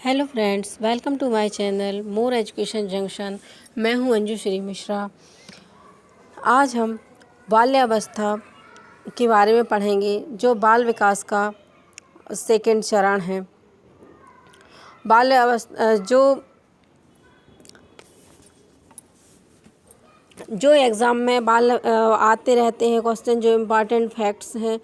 Hello friends, welcome to my channel more education junction. मैं हूं अंजू श्री मिश्रा। आज हम बाल्यावस्था के बारे में पढ़ेंगे, जो बाल विकास का सेकंड चरण है। बाल्यावस्था जो एग्ज़ाम में आते रहते हैं क्वेश्चन, जो इम्पॉर्टेंट फैक्ट्स हैं।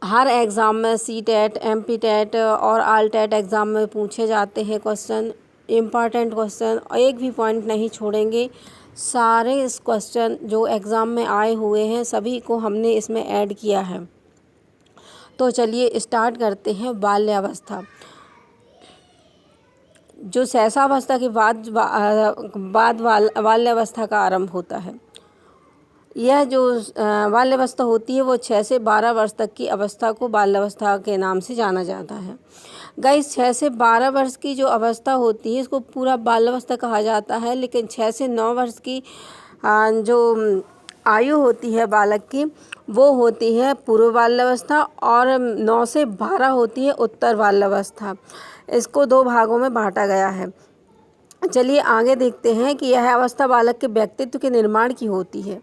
हर एग्ज़ाम में सीटेट, एमपीटेट और आलटेट एग्ज़ाम में पूछे जाते हैं क्वेश्चन, इम्पॉर्टेंट क्वेश्चन। एक भी पॉइंट नहीं छोड़ेंगे। सारे इस क्वेश्चन जो एग्ज़ाम में आए हुए हैं सभी को हमने इसमें ऐड किया है। तो चलिए स्टार्ट करते हैं। जो शैशवावस्था के बाद बाल्यावस्था का आरंभ होता है। यह जो बाल्यावस्था होती है वो 6 से 12 वर्ष तक की अवस्था को बाल्यावस्था के नाम से जाना जाता है। गाइस, 6 से 12 वर्ष की जो अवस्था होती है इसको पूरा बाल्यावस्था कहा जाता है, लेकिन 6 से 9 वर्ष की जो आयु होती है बालक की, वो होती है पूर्व बाल्यावस्था, और 9 से 12 होती है उत्तर बाल्यावस्था। इसको 2 भागों में बांटा गया है। चलिए आगे देखते हैं कि यह अवस्था बालक के व्यक्तित्व के निर्माण की होती है।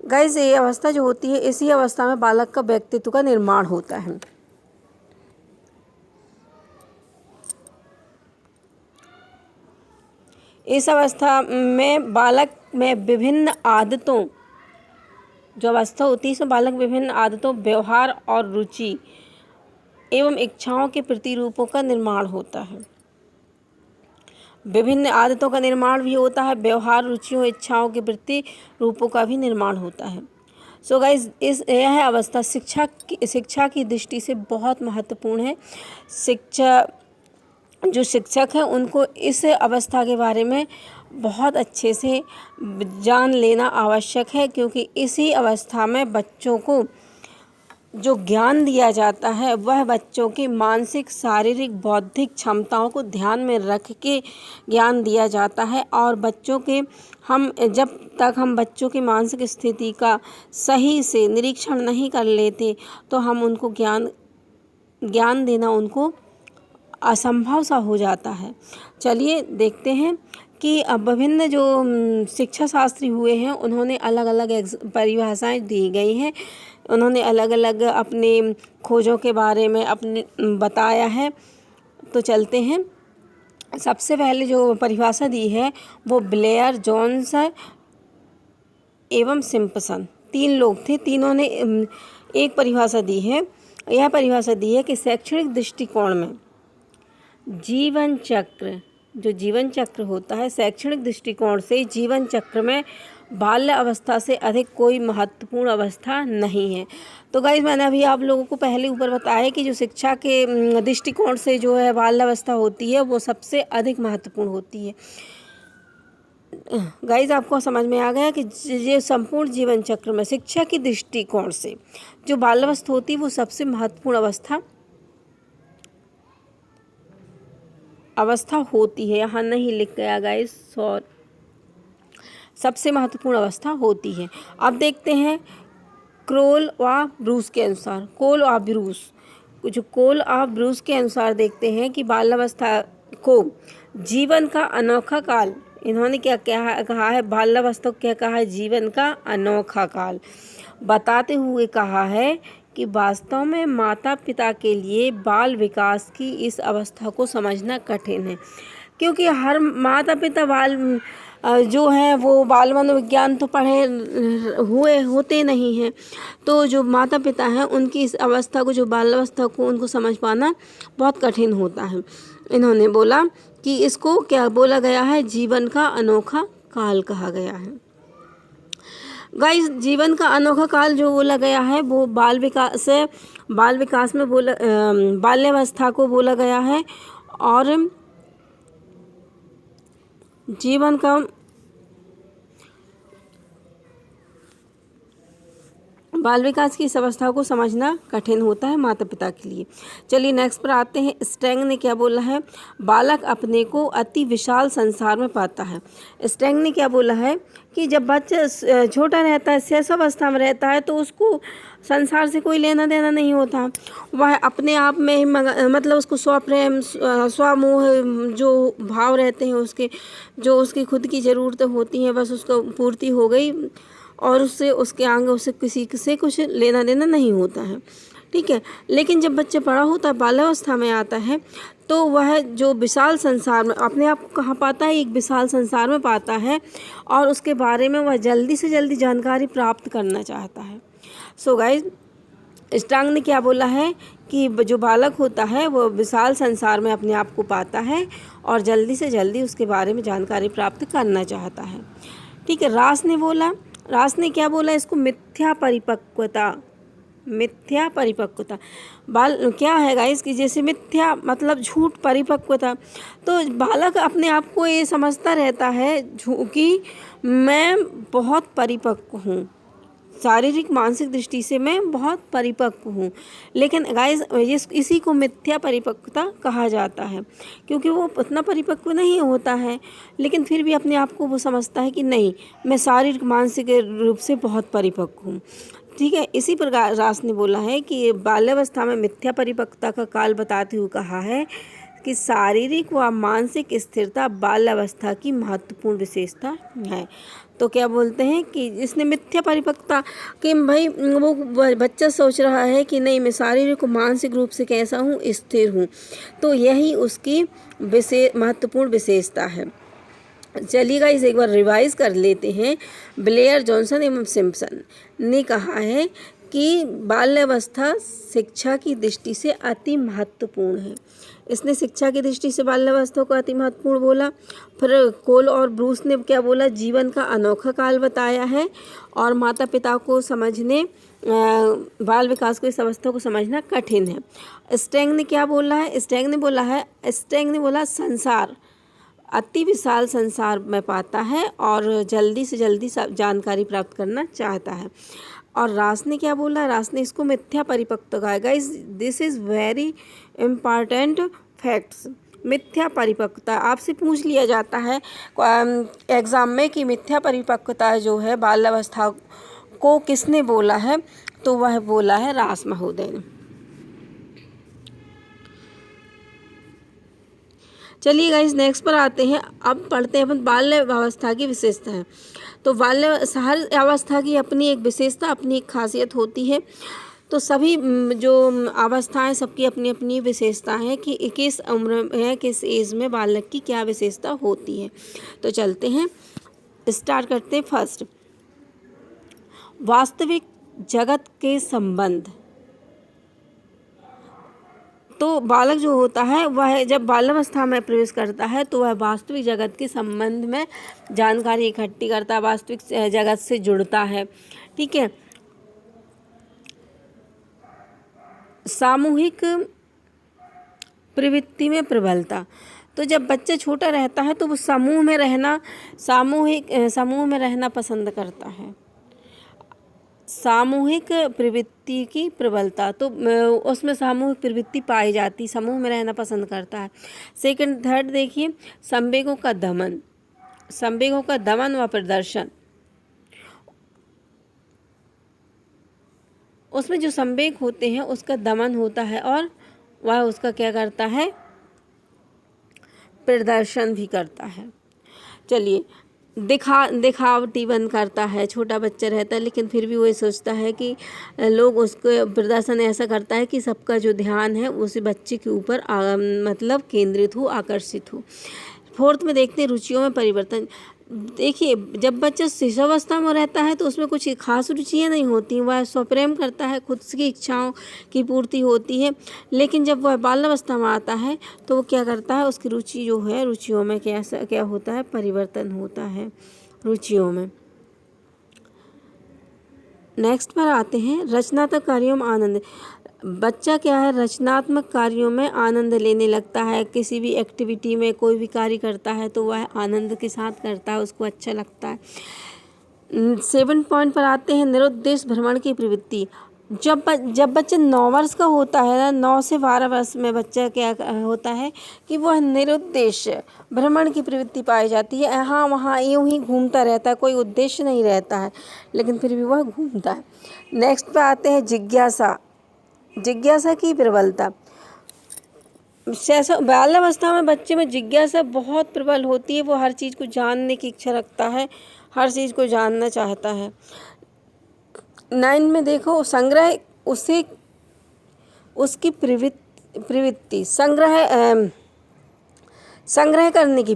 गाइस, ये अवस्था जो होती है, इसी अवस्था में बालक का व्यक्तित्व का निर्माण होता है। इस अवस्था में बालक में विभिन्न आदतों, जो अवस्था होती है इसमें बालक विभिन्न आदतों, व्यवहार और रुचि एवं इच्छाओं के प्रतिरूपों का निर्माण होता है। विभिन्न आदतों का निर्माण भी होता है, व्यवहार, रुचियों, इच्छाओं के प्रति रूपों का भी निर्माण होता है। सो गाइज, यह अवस्था शिक्षा की दृष्टि से बहुत महत्वपूर्ण है। जो शिक्षक हैं उनको इस अवस्था के बारे में बहुत अच्छे से जान लेना आवश्यक है, क्योंकि इसी अवस्था में बच्चों को जो ज्ञान दिया जाता है वह बच्चों की मानसिक, शारीरिक, बौद्धिक क्षमताओं को ध्यान में रख के ज्ञान दिया जाता है। और जब तक हम बच्चों की मानसिक स्थिति का सही से निरीक्षण नहीं कर लेते तो हम उनको ज्ञान देना उनको असंभव सा हो जाता है। चलिए देखते हैं कि अब विभिन्न जो शिक्षा शास्त्री हुए हैं उन्होंने अलग अलग परिभाषाएं दी गई हैं। उन्होंने अलग अलग अपने खोजों के बारे में अपने बताया है। तो चलते हैं। सबसे पहले जो परिभाषा दी है वो ब्लेयर, जोन्स एवं सिम्पसन, 3 लोग थे। तीनों ने एक परिभाषा दी है। यह परिभाषा दी है कि शैक्षणिक दृष्टिकोण में जीवन चक्र होता है, शैक्षणिक दृष्टिकोण से जीवन चक्र में बाल्य अवस्था से अधिक कोई महत्वपूर्ण अवस्था नहीं है। तो गाइस, मैंने अभी आप लोगों को पहले ऊपर बताया कि जो शिक्षा के दृष्टिकोण से जो है बाल्यावस्था होती है वो सबसे अधिक महत्वपूर्ण होती है। गाइस, आपको समझ में आ गया कि ये संपूर्ण जीवन चक्र में शिक्षा की दृष्टिकोण से जो बाल्यावस्था होती है वो सबसे महत्वपूर्ण अवस्था होती है। यहाँ नहीं लिख गया गाइस, सबसे महत्वपूर्ण अवस्था होती है। अब देखते हैं कोल और ब्रूस के अनुसार। कोल और ब्रूस के अनुसार देखते हैं कि बाल्यावस्था को जीवन का अनोखा काल, इन्होंने क्या कहा है, बाल्यावस्था को क्या कहा है, जीवन का अनोखा काल बताते हुए कहा है कि वास्तव में माता पिता के लिए बाल विकास की इस अवस्था को समझना कठिन है, क्योंकि हर माता पिता जो है वो बाल मनोविज्ञान तो पढ़े होते नहीं हैं। तो जो माता पिता हैं उनकी इस अवस्था को, जो बाल्यावस्था को, उनको समझ पाना बहुत कठिन होता है। इन्होंने बोला कि इसको क्या बोला गया है, जीवन का अनोखा काल कहा गया है। गाइस, जीवन का अनोखा काल जो बोला गया है वो बाल विकास में बाल्यावस्था को बोला गया है। और बाल विकास की इस अवस्था को समझना कठिन होता है माता पिता के लिए। चलिए नेक्स्ट पर आते हैं। स्टेंग ने क्या बोला है, बालक अपने को अति विशाल संसार में पाता है। स्टेंग ने क्या बोला है कि जब बच्चा छोटा रहता है, शैशव अवस्था में रहता है, तो उसको संसार से कोई लेना देना नहीं होता। वह अपने आप में ही मतलब उसको स्वप्रेम स्वमोह जो भाव रहते हैं उसके, जो उसकी खुद की ज़रूरतें होती हैं, बस उसको पूर्ति हो गई और उससे उसके आगे उसे किसी से कुछ लेना देना नहीं होता है। ठीक है। लेकिन जब बच्चा बड़ा होता है, बाल्यावस्था में आता है, तो वह जो विशाल संसार में अपने आप को कहाँ पाता है, एक विशाल संसार में पाता है और उसके बारे में वह जल्दी से जल्दी जानकारी प्राप्त करना चाहता है। सो गाइस, स्ट्रांग ने क्या बोला है कि जो बालक होता है वो विशाल संसार में अपने आप को पाता है और जल्दी से जल्दी उसके बारे में जानकारी प्राप्त करना चाहता है। ठीक है। रास ने क्या बोला, इसको मिथ्या परिपक्वता। मिथ्या परिपक्वता बाल क्या है गाइस कि जैसे मिथ्या मतलब झूठ, परिपक्वता, तो बालक अपने आप को ये समझता रहता है कि मैं बहुत परिपक्व हूँ, शारीरिक मानसिक दृष्टि से मैं बहुत परिपक्व हूँ। लेकिन गाइस इसी को मिथ्या परिपक्वता कहा जाता है, क्योंकि वो उतना परिपक्व नहीं होता है, लेकिन फिर भी अपने आप को वो समझता है कि नहीं, मैं शारीरिक मानसिक रूप से बहुत परिपक्व हूँ। ठीक है। इसी प्रकार रास ने बोला है कि बाल्यावस्था में मिथ्या परिपक्वता का काल बताते हुए कहा है कि शारीरिक व मानसिक स्थिरता बाल्यावस्था की महत्वपूर्ण विशेषता है। तो क्या बोलते हैं कि इसने मिथ्या परिपक्वता कि भाई वो बच्चा सोच रहा है कि नहीं, मैं शारीरिक और मानसिक रूप से कैसा हूँ, स्थिर हूँ, तो यही उसकी महत्वपूर्ण विशेषता है। चलिएगा इसे एक बार रिवाइज कर लेते हैं। ब्लेयर, जॉनसन एवं सिम्पसन ने कहा है कि बाल्यावस्था शिक्षा की दृष्टि से अति महत्वपूर्ण है। इसने शिक्षा की दृष्टि से बाल्यावस्था को अति महत्वपूर्ण बोला। फिर कोल और ब्रूस ने क्या बोला, जीवन का अनोखा काल बताया है और माता पिता को समझने बाल विकास को, इस अवस्था को समझना कठिन है। स्टेंग ने क्या बोला है, स्टेंग ने बोला संसार अति विशाल संसार में पाता है और जल्दी से जल्दी जानकारी प्राप्त करना चाहता है। और रास ने क्या बोला, रास ने इसको मिथ्या परिपक्वता कहा। Guys this is very important facts. मिथ्या परिपक्वता आपसे पूछ लिया जाता है एग्ज़ाम में कि मिथ्या परिपक्वता जो है बाल्यावस्था को किसने बोला है, तो वह बोला है रास महोदय ने। चलिए गाइस नेक्स्ट पर आते हैं। अब पढ़ते हैं अपन बाल्यावस्था की विशेषताएं। तो हर अवस्था की अपनी एक विशेषता, अपनी एक खासियत होती है। तो सभी जो अवस्थाएं, सबकी अपनी अपनी विशेषता है कि किस उम्र में, किस एज में बालक की क्या विशेषता होती है। तो चलते हैं, स्टार्ट करते हैं। फर्स्ट, वास्तविक जगत के संबंध। तो बालक जो होता है वह जब बाल्यावस्था में प्रवेश करता है तो वह वास्तविक जगत के संबंध में जानकारी इकट्ठी करता है, वास्तविक जगत से जुड़ता है। ठीक है। सामूहिक प्रवृत्ति में प्रबलता। तो जब बच्चा छोटा रहता है तो वो समूह में रहना पसंद करता है। सामूहिक प्रवृत्ति की प्रबलता, तो उसमें सामूहिक प्रवृत्ति पाई जाती, समूह में रहना पसंद करता है। सेकंड, थर्ड देखिए, संवेगों का दमन व प्रदर्शन। उसमें जो संवेग होते हैं उसका दमन होता है और वह उसका क्या करता है, प्रदर्शन भी करता है। चलिए, दिखावटी बन करता है। छोटा बच्चा रहता है लेकिन फिर भी वो सोचता है कि लोग उसको प्रदर्शन ऐसा करता है कि सबका जो ध्यान है उस बच्चे के ऊपर मतलब केंद्रित हो, आकर्षित हो। फोर्थ में देखते हैं रुचियों में परिवर्तन। देखिए, जब बच्चा शिशुअवस्था में रहता है तो उसमें कुछ खास रुचियाँ नहीं होती, वह स्वप्रेम करता है, खुद की इच्छाओं की पूर्ति होती है। लेकिन जब वह बाल्यावस्था में आता है तो वो क्या करता है, उसकी रुचि जो है, रुचियों में क्या होता है, परिवर्तन होता है रुचियों में। नेक्स्ट पर आते हैं, रचनात्मक कार्यों में आनंद। बच्चा क्या है, रचनात्मक कार्यों में आनंद लेने लगता है। किसी भी एक्टिविटी में कोई भी कार्य करता है तो वह आनंद के साथ करता है, उसको अच्छा लगता है। 7 पॉइंट पर आते हैं निरुद्देश भ्रमण की प्रवृत्ति। जब बच्चा 9 वर्ष का होता है ना, 9 से 12 वर्ष में बच्चा क्या होता है कि वह निरुद्देश भ्रमण की प्रवृत्ति पाई जाती है। यहाँ वहाँ यूँ ही घूमता रहता है, कोई उद्देश्य नहीं रहता है, लेकिन फिर भी वह घूमता है। नेक्स्ट पे आते हैं जिज्ञासा की प्रबलता। बाल्यावस्था में बच्चे में जिज्ञासा बहुत प्रबल होती है। वो हर चीज़ को जानने की इच्छा रखता है, हर चीज़ को जानना चाहता है। 9 में देखो संग्रह, उसे उसकी प्रवृत्ति संग्रह करने की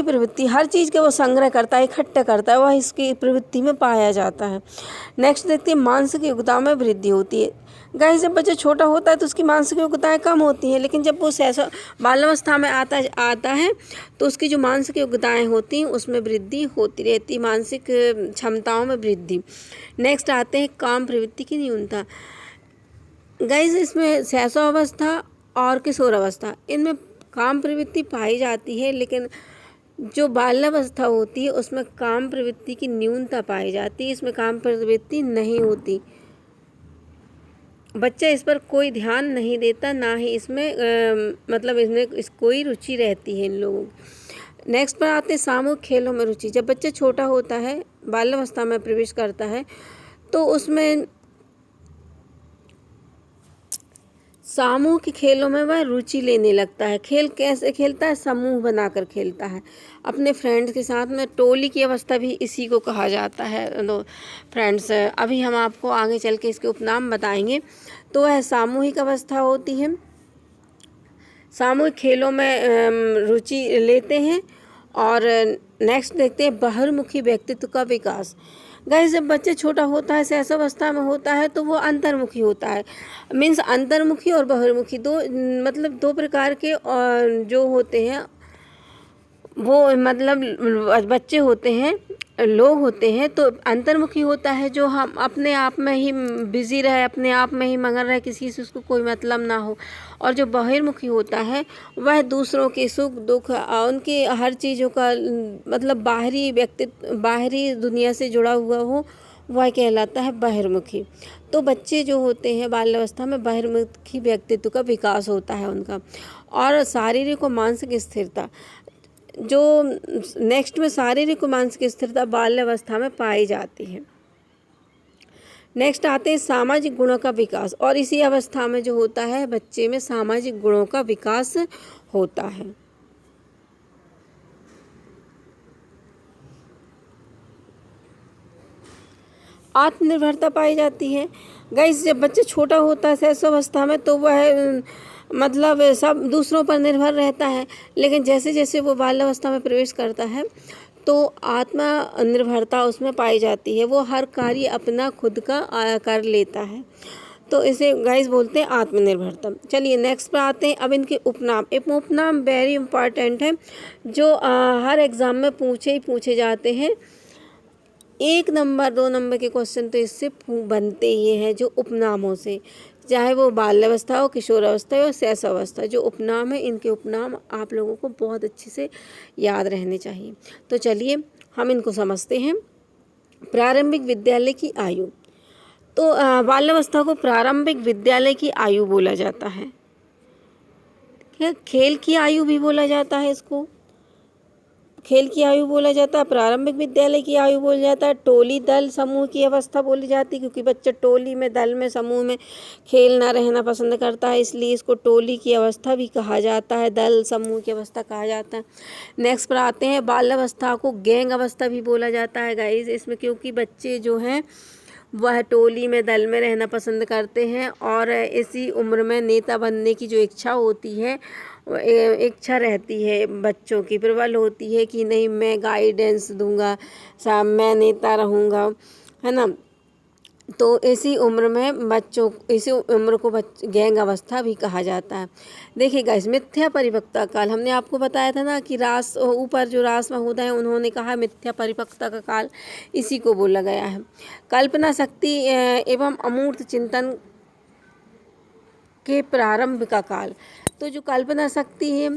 प्रवृत्ति, हर चीज़ के वो संग्रह करता है, इकट्ठा करता है, वह इसकी प्रवृत्ति में पाया जाता है। नेक्स्ट देखते हैं मानसिक योग्यता में वृद्धि होती है। गाइस, जब बच्चा छोटा होता है तो उसकी मानसिक योग्यताएं कम होती हैं, लेकिन जब वो बाल्यावस्था में आता है तो उसकी जो मानसिक योग्यताएं होती हैं उसमें वृद्धि होती रहती है, मानसिक क्षमताओं में वृद्धि। नेक्स्ट आते हैं काम प्रवृत्ति की न्यूनता। गाइस, इसमें शैशवावस्था और किशोरावस्था, इनमें काम प्रवृत्ति पाई जाती है, लेकिन जो बाल्यावस्था होती है उसमें काम प्रवृत्ति की न्यूनता पाई जाती है, इसमें काम प्रवृत्ति नहीं होती। बच्चा इस पर कोई ध्यान नहीं देता, ना ही इसमें कोई रुचि रहती है इन लोगों की। नेक्स्ट पर आते हैं सामूहिक खेलों में रुचि। जब बच्चा छोटा होता है, बाल्यावस्था में प्रवेश करता है, तो उसमें सामूहिक खेलों में वह रुचि लेने लगता है। खेल कैसे खेलता है? समूह बनाकर खेलता है अपने फ्रेंड्स के साथ में। टोली की अवस्था भी इसी को कहा जाता है फ्रेंड्स। अभी हम आपको आगे चल के इसके उपनाम बताएंगे। तो वह सामूहिक अवस्था होती है, सामूहिक खेलों में रुचि लेते हैं। और नेक्स्ट देखते हैं बहुमुखी व्यक्तित्व का विकास। गाइस, जब बच्चा छोटा होता है, शैशवावस्था में होता है, तो वो अंतर्मुखी होता है। मीन्स अंतर्मुखी और बहुमुखी दो प्रकार के जो होते हैं, वो बच्चे होते हैं, लोग होते हैं। तो अंतर्मुखी होता है जो हम अपने आप में ही बिजी रहे, अपने आप में ही मगन रहे, किसी से उसको कोई मतलब ना हो। और जो बहिर्मुखी होता है वह दूसरों के सुख दुख, उनकी हर चीज़ों का बाहरी दुनिया से जुड़ा हुआ हो, वह कहलाता है बहिर्मुखी। तो बच्चे जो होते हैं बाल्यावस्था में, बहिर्मुखी व्यक्तित्व का विकास होता है उनका। और शारीरिक और मानसिक स्थिरता, जो नेक्स्ट में शारीरिक और मानसिक स्थिरता बाल्यावस्था में पाई जाती है। नेक्स्ट आते हैं सामाजिक गुणों का विकास। और इसी अवस्था में जो होता है, बच्चे में सामाजिक गुणों का विकास होता है। आत्मनिर्भरता पाई जाती है। गाइस, जब बच्चा छोटा होता है शैशवावस्था में, तो वह सब दूसरों पर निर्भर रहता है, लेकिन जैसे जैसे वो बाल्यावस्था में प्रवेश करता है तो आत्मनिर्भरता उसमें पाई जाती है। वो हर कार्य अपना खुद का कर लेता है, तो इसे गाइस बोलते हैं आत्मनिर्भरता। चलिए नेक्स्ट पर आते हैं। अब इनके उपनाम। उपनाम वेरी इंपॉर्टेंट है, जो हर एग्ज़ाम में पूछे जाते हैं। 1 नंबर 2 नंबर के क्वेश्चन तो इससे बनते ही हैं, जो उपनामों से, चाहे वो बाल्यावस्था हो, किशोरावस्था हो, शैशवावस्था। जो उपनाम है, इनके उपनाम आप लोगों को बहुत अच्छे से याद रहने चाहिए। तो चलिए हम इनको समझते हैं। प्रारंभिक विद्यालय की आयु। तो बाल्यावस्था को प्रारंभिक विद्यालय की आयु बोला जाता है। खेल की आयु भी बोला जाता है इसको, खेल की आयु बोला जाता है, प्रारंभिक विद्यालय की आयु बोला जाता है। टोली दल समूह की अवस्था बोली जाती है, क्योंकि बच्चा टोली में, दल में, समूह में खेलना रहना पसंद करता है, इसलिए इसको टोली की अवस्था भी कहा जाता है, दल समूह की अवस्था कहा जाता है। नेक्स्ट पर आते हैं। बाल्यावस्था को गैंग अवस्था भी बोला जाता है गाइस, इसमें क्योंकि बच्चे जो हैं वह टोली में, दल में रहना पसंद करते हैं, और इसी उम्र में नेता बनने की जो इच्छा होती है, इच्छा रहती है बच्चों की, प्रबल होती है कि नहीं, मैं गाइडेंस दूंगा, मैं नेता रहूँगा, है ना। तो इसी उम्र को गैंग अवस्था भी कहा जाता है। देखिएगा, इस मिथ्या परिपक्वता काल, हमने आपको बताया था ना कि ऊपर जो रास महोदय हैं उन्होंने कहा मिथ्या परिपक्वता का काल, इसी को बोला गया है। कल्पना शक्ति एवं अमूर्त चिंतन के प्रारंभ का काल। तो जो कल्पना शक्ति है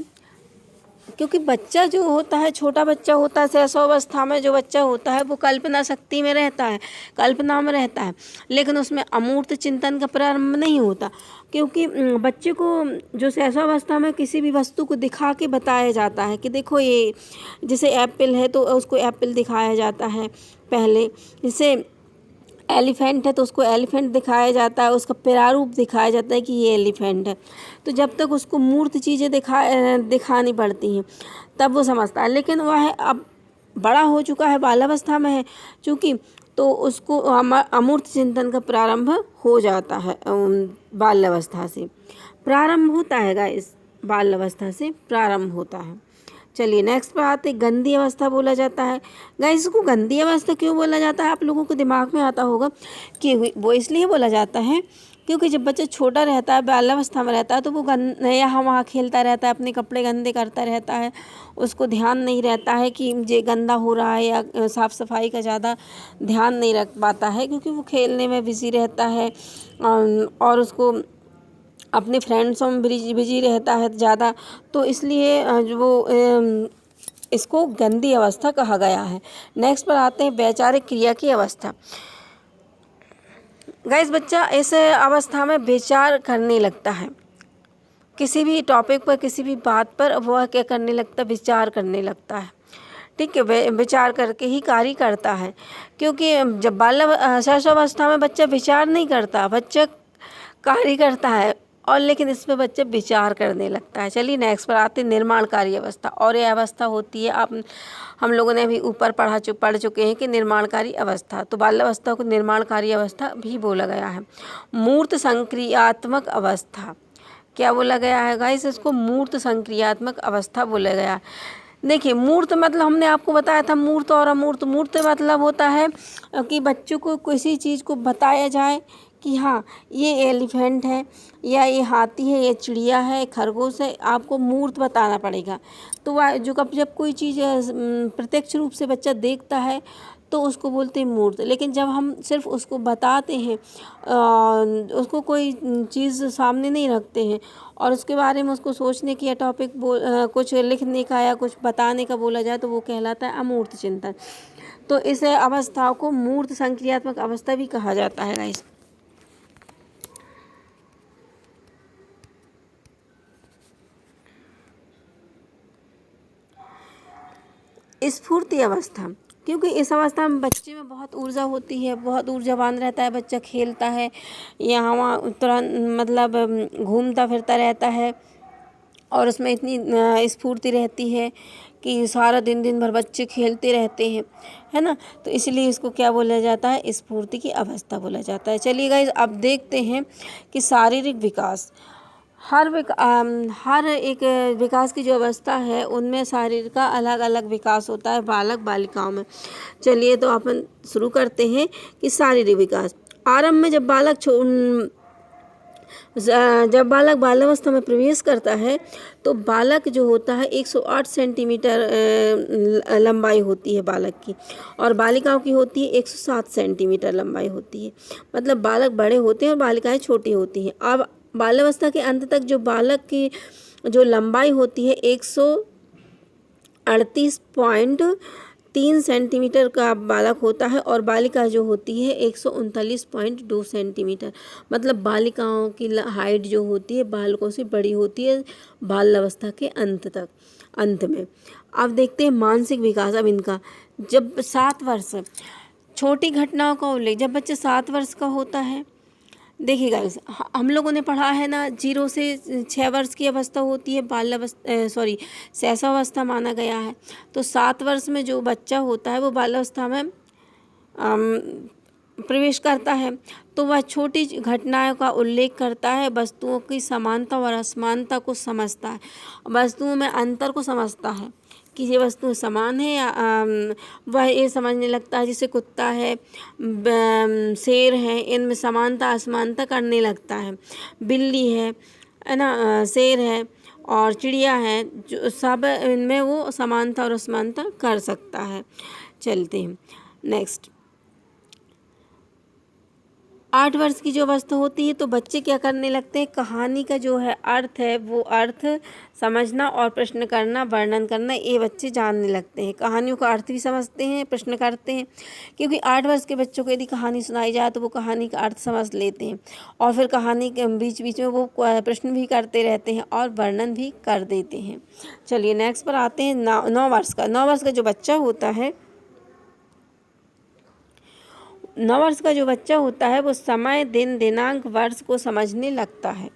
क्योंकि बच्चा जो होता है, छोटा बच्चा होता है, शैशवावस्था में जो बच्चा होता है वो कल्पना शक्ति में रहता है, कल्पना में रहता है, लेकिन उसमें अमूर्त चिंतन का प्रारंभ नहीं होता। क्योंकि बच्चे को जो शैशवावस्था में किसी भी वस्तु को दिखा के बताया जाता है कि देखो ये, जैसे एप्पल है तो उसको एप्पल दिखाया जाता है पहले, जैसे एलिफेंट है तो उसको एलिफेंट दिखाया जाता है, उसका प्रारूप दिखाया जाता है कि ये एलिफेंट है। तो जब तक उसको मूर्त चीज़ें दिखानी पड़ती हैं तब वो समझता है। लेकिन वह अब बड़ा हो चुका है, बाल्यावस्था में है चूँकि, तो उसको अमूर्त चिंतन का प्रारंभ हो जाता है। बाल्यावस्था से प्रारंभ होता है गाइस, बाल्यावस्था से प्रारंभ होता है। चलिए नेक्स्ट पर आते, गंदी अवस्था बोला जाता है। गाइस इसको गंदी अवस्था क्यों बोला जाता है, आप लोगों को दिमाग में आता होगा कि वो इसलिए बोला जाता है क्योंकि जब बच्चा छोटा रहता है, बाल्यावस्था में रहता है, तो वो यहाँ वहाँ खेलता रहता है, अपने कपड़े गंदे करता रहता है, उसको ध्यान नहीं रहता है कि ये गंदा हो रहा है, या साफ़ सफाई का ज़्यादा ध्यान नहीं रख पाता है क्योंकि वो खेलने में बिजी रहता है और उसको अपने फ्रेंड्सों में बिजी रहता है ज़्यादा। तो इसलिए वो इसको गंदी अवस्था कहा गया है। नेक्स्ट पर आते हैं वैचारिक क्रिया की अवस्था। गाइस बच्चा इस अवस्था में विचार करने लगता है, किसी भी टॉपिक पर, किसी भी बात पर वह क्या करने लगता है, विचार करने लगता है। ठीक है, विचार करके ही कार्य करता है। क्योंकि जब शैशवावस्था में बच्चा विचार नहीं करता, बच्चा कार्य करता है, और लेकिन इस पर बच्चा विचार करने लगता है। चलिए नेक्स्ट पर आते हैं निर्माणकारी अवस्था। और यह अवस्था होती है, हम लोगों ने अभी ऊपर पढ़ चुके हैं कि निर्माणकारी अवस्था, तो बाल्यावस्था को निर्माणकारी अवस्था भी बोला गया है। मूर्त संक्रियात्मक अवस्था, क्या बोला गया है गाइस, इसको मूर्त संक्रियात्मक अवस्था बोला गया है। देखिए मूर्त मतलब हमने आपको बताया था मूर्त और अमूर्त। मूर्त मतलब होता है कि बच्चों को किसी चीज़ को बताया जाए कि हाँ ये एलिफेंट है, या ये हाथी है, ये चिड़िया है, खरगोश है, आपको मूर्त बताना पड़ेगा। तो वह जो जब कोई चीज़ प्रत्यक्ष रूप से बच्चा देखता है तो उसको बोलते हैं मूर्त। लेकिन जब हम सिर्फ उसको बताते हैं, उसको कोई चीज़ सामने नहीं रखते हैं और उसके बारे में उसको सोचने की या टॉपिक कुछ लिखने का या कुछ बताने का बोला जाए, तो वो कहलाता है अमूर्त चिंतन। तो इस अवस्था को मूर्त संक्रियात्मक अवस्था भी कहा जाता है गाइस। स्फूर्ति अवस्था, क्योंकि इस अवस्था में बच्चे में बहुत ऊर्जा होती है, बहुत ऊर्जावान रहता है, बच्चा खेलता है, यहाँ वहाँ तुरंत मतलब घूमता फिरता रहता है और उसमें इतनी स्फूर्ति रहती है कि सारा दिन भर बच्चे खेलते रहते हैं, है ना। तो इसलिए इसको क्या बोला जाता है, स्फूर्ति की अवस्था बोला जाता है। चलिए गाइस अब देखते हैं कि शारीरिक विकास, हर एक विकास की जो अवस्था है उनमें शरीर का अलग अलग विकास होता है बालक बालिकाओं में। चलिए तो अपन शुरू करते हैं कि शारीरिक विकास। आरंभ में जब बालक बाल्यावस्था में प्रवेश करता है तो बालक जो होता है 108 सेंटीमीटर लंबाई होती है बालक की, और बालिकाओं की होती है 107 सेंटीमीटर लंबाई होती है। मतलब बालक बड़े होते हैं और बालिकाएं छोटी होती हैं। अब बाल्यावस्था के अंत तक जो बालक की जो लंबाई होती है 138.3 सेंटीमीटर का बालक होता है, और बालिका जो होती है 139.2 सेंटीमीटर। मतलब बालिकाओं की हाइट जो होती है बालकों से बड़ी होती है बाल्यावस्था के अंत में। अब देखते हैं मानसिक विकास। अब इनका जब 7 वर्ष, छोटी घटनाओं का उल्लेख, जब बच्चा 7 वर्ष का होता है, देखिए गाइस हम लोगों ने पढ़ा है ना 0 से 6 वर्ष की अवस्था होती है शैशवावस्था माना गया है। तो 7 वर्ष में जो बच्चा होता है वो बाल्यावस्था में प्रवेश करता है, तो वह छोटी घटनाओं का उल्लेख करता है, वस्तुओं की समानता और असमानता को समझता है, वस्तुओं में अंतर को समझता है कि ये वस्तु समान है या वह ये समझने लगता है। जैसे कुत्ता है, शेर है, इनमें समानता असमानता करने लगता है। बिल्ली है ना, शेर है और चिड़िया है, जो सब इनमें वो समानता और असमानता कर सकता है। चलते हैं नेक्स्ट। 8 वर्ष की जो अवस्था होती है तो बच्चे क्या करने लगते हैं, कहानी का जो है अर्थ है वो अर्थ समझना और प्रश्न करना, वर्णन करना, ये बच्चे जानने लगते हैं। कहानियों का अर्थ भी समझते हैं, प्रश्न करते हैं, क्योंकि 8 वर्ष के बच्चों को यदि कहानी सुनाई जाए तो वो कहानी का अर्थ समझ लेते हैं और फिर कहानी के बीच बीच में वो प्रश्न भी करते रहते हैं और वर्णन भी कर देते हैं। चलिए नेक्स्ट पर आते हैं 9 वर्ष का। 9 वर्ष का जो बच्चा होता है, 9 वर्ष का जो बच्चा होता है वो समय, दिन, दिनांक, वर्ष को समझने लगता है।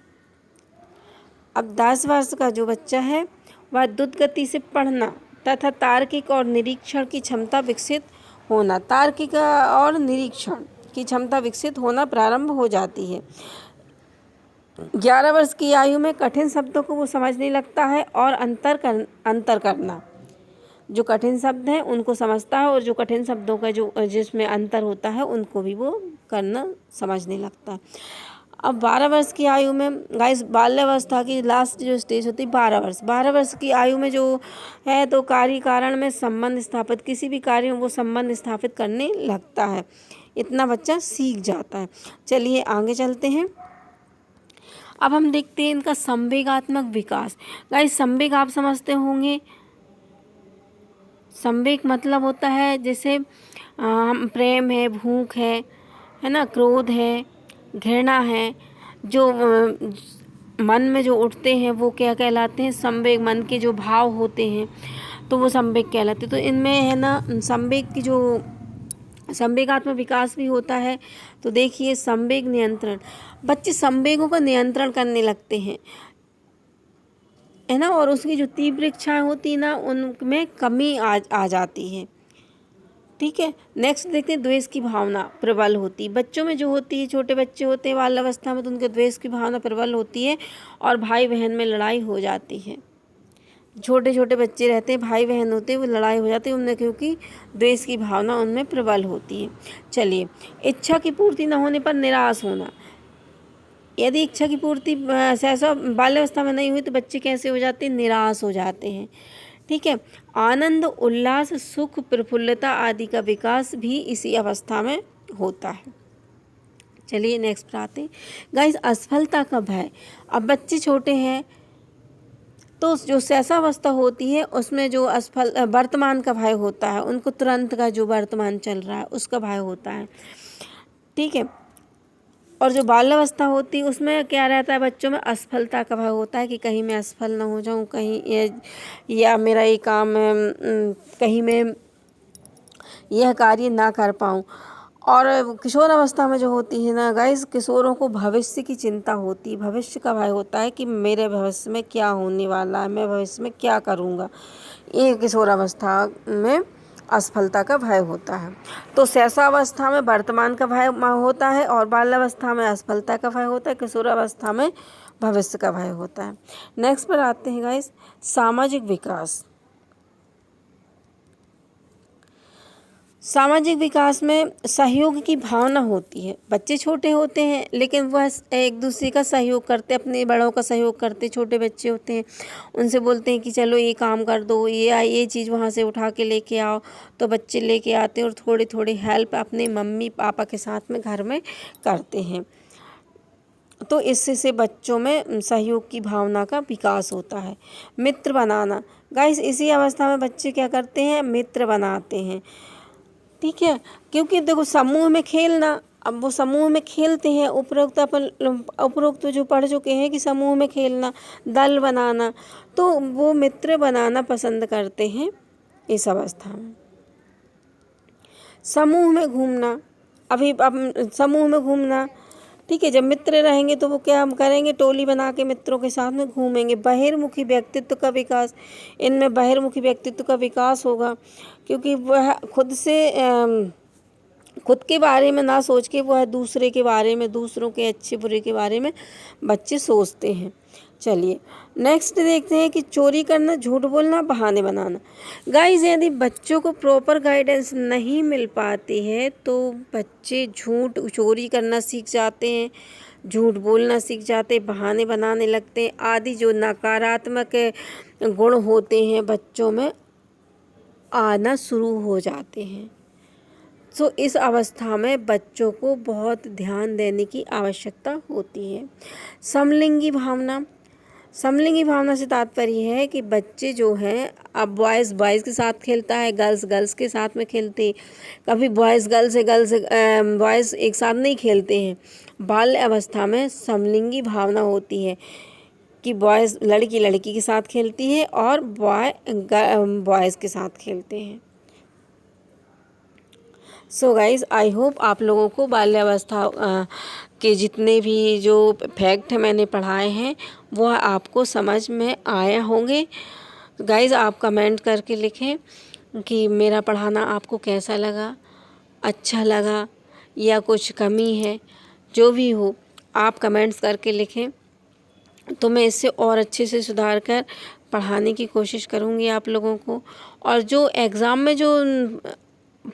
अब 10 वर्ष का जो बच्चा है वह द्रुत गति से पढ़ना तथा तार्किक और निरीक्षण की क्षमता विकसित होना, तार्किक और निरीक्षण की क्षमता विकसित होना प्रारंभ हो जाती है। 11 वर्ष की आयु में कठिन शब्दों को वो समझने लगता है और अंतर करना, जो कठिन शब्द हैं उनको समझता है और जो कठिन शब्दों का जो जिसमें अंतर होता है उनको भी वो करना समझने लगता है। अब 12 वर्ष की आयु में गाइस, बाल्यावस्था की लास्ट जो स्टेज होती है 12 वर्ष। 12 वर्ष की आयु में जो है तो कार्य कारण में संबंध स्थापित, किसी भी कार्य में वो संबंध स्थापित करने लगता है। इतना बच्चा सीख जाता है। चलिए आगे चलते हैं। अब हम देखते हैं इनका संवेगात्मक विकास। गाइस संवेग आप समझते होंगे, संवेग मतलब होता है जैसे हम प्रेम है, भूख है ना, क्रोध है, घृणा है, जो मन में जो उठते हैं वो क्या कहलाते हैं, संवेग। मन के जो भाव होते हैं तो वो संवेग कहलाते हैं। तो इनमें है ना संवेग की जो संवेगात्मक विकास भी होता है। तो देखिए संवेग नियंत्रण, बच्चे संवेगों का नियंत्रण करने लगते हैं, है ना, और उसकी जो तीव्र इच्छाएं होती है ना उनमें कमी आ जाती है। ठीक है, नेक्स्ट देखते हैं द्वेष की भावना प्रबल होती है। बच्चों में जो होती है, छोटे बच्चे होते हैं बाल अवस्था में तो उनके द्वेष की भावना प्रबल होती है और भाई बहन में लड़ाई हो जाती है। छोटे छोटे बच्चे रहते हैं, भाई बहन होते हैं, वो लड़ाई हो जाती है उनमें, क्योंकि द्वेष की भावना उनमें प्रबल होती है। चलिए, इच्छा की पूर्ति न होने पर निराश होना। यदि इच्छा की पूर्ति सहसा बाल्यावस्था में नहीं हुई तो बच्चे कैसे हो जाते हैं, निराश हो जाते हैं। ठीक है, आनंद, उल्लास, सुख, प्रफुल्लता आदि का विकास भी इसी अवस्था में होता है। चलिए नेक्स्ट पर आते हैं गाइस, असफलता का भय। अब बच्चे छोटे हैं तो जो सहसावस्था होती है उसमें जो वर्तमान का भय होता है, उनको तुरंत का जो वर्तमान चल रहा है उसका भय होता है। ठीक है, और जो बाल्यावस्था होती है उसमें क्या रहता है, बच्चों में असफलता का भय होता है कि कहीं मैं असफल ना हो जाऊं, कहीं या मेरा ये काम कहीं मैं यह कार्य ना कर पाऊं। और किशोर अवस्था में जो होती है ना गाइस, किशोरों को भविष्य की चिंता होती है, भविष्य का भय होता है कि मेरे भविष्य में क्या होने वाला है, मैं भविष्य में क्या करूँगा। ये किशोर अवस्था में असफलता का भय होता है। तो सहसावस्था में वर्तमान का भय होता है और बाल्यावस्था में असफलता का भय होता है, किशोरावस्था में भविष्य का भय होता है। नेक्स्ट पर आते हैं गाइस, सामाजिक विकास। सामाजिक विकास में सहयोग की भावना होती है। बच्चे छोटे होते हैं लेकिन वह एक दूसरे का सहयोग करते, अपने बड़ों का सहयोग करते। छोटे बच्चे होते हैं उनसे बोलते हैं कि चलो ये काम कर दो, ये चीज़ वहाँ से उठा के लेके आओ, तो बच्चे लेके आते हैं और थोड़ी थोड़ी हेल्प अपने मम्मी पापा के साथ में घर में करते हैं। तो इससे से बच्चों में सहयोग की भावना का विकास होता है। मित्र बनाना, गाइस इसी अवस्था में बच्चे क्या करते हैं, मित्र बनाते हैं। ठीक है, क्योंकि देखो समूह में खेलना, अब वो समूह में खेलते हैं, उपरोक्त जो पढ़ चुके हैं कि समूह में खेलना, दल बनाना, तो वो मित्र बनाना पसंद करते हैं इस अवस्था में। समूह में घूमना, अभी अब समूह में घूमना, ठीक है, जब मित्र रहेंगे तो वो क्या करेंगे, टोली बना के मित्रों के साथ में घूमेंगे। बहिर्मुखी व्यक्तित्व का विकास, इनमें बहिर्मुखी व्यक्तित्व का विकास होगा, क्योंकि वह खुद के बारे में ना सोच के वह दूसरे के बारे में, दूसरों के अच्छे बुरे के बारे में बच्चे सोचते हैं। चलिए नेक्स्ट देखते हैं कि चोरी करना, झूठ बोलना, बहाने बनाना। गाइस यदि बच्चों को प्रॉपर गाइडेंस नहीं मिल पाती है तो बच्चे चोरी करना सीख जाते हैं, झूठ बोलना सीख जाते, बहाने बनाने लगते हैं, आदि जो नकारात्मक गुण होते हैं बच्चों में आना शुरू हो जाते हैं। सो इस अवस्था में बच्चों को बहुत ध्यान देने की आवश्यकता होती है। समलिंगी भावना, समलिंगी भावना से तात्पर्य है कि बच्चे जो हैं, अब बॉयज़ बॉयज़ के साथ खेलता है, गर्ल्स गर्ल्स के साथ में खेलते, कभी बॉयज़ गर्ल्स बॉयज़ एक साथ नहीं खेलते हैं। बाल्य अवस्था में समलिंगी भावना होती है कि बॉयज़ लड़की लड़की के साथ खेलती है और बॉय बॉयज़ के साथ खेलते हैं। सो गाइज़, आई होप आप लोगों को बाल्यावस्था के जितने भी जो फैक्ट मैंने पढ़ाए हैं वह आपको समझ में आए होंगे। गाइज़, आप कमेंट करके लिखें कि मेरा पढ़ाना आपको कैसा लगा, अच्छा लगा या कुछ कमी है। जो भी हो आप कमेंट्स करके लिखें, तो मैं इससे और अच्छे से सुधार कर पढ़ाने की कोशिश करूँगी आप लोगों को। और जो एग्ज़ाम में जो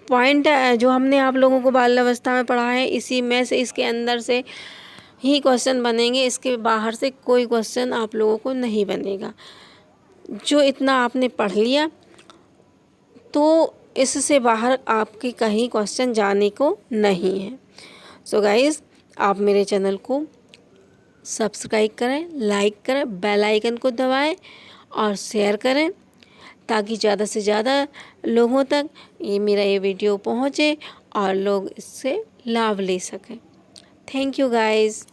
पॉइंट जो हमने आप लोगों को बाल्यावस्था में पढ़ा है, इसी में से इसके अंदर से ही क्वेश्चन बनेंगे, इसके बाहर से कोई क्वेश्चन आप लोगों को नहीं बनेगा। जो इतना आपने पढ़ लिया तो इससे बाहर आपके कहीं क्वेश्चन जाने को नहीं है। सो गाइज़, आप मेरे चैनल को सब्सक्राइब करें, लाइक करें, बेल आइकन को दबाएं और शेयर करें ताकि ज़्यादा से ज़्यादा लोगों तक मेरा ये वीडियो पहुँचे और लोग इससे लाभ ले सकें। Thank you guys.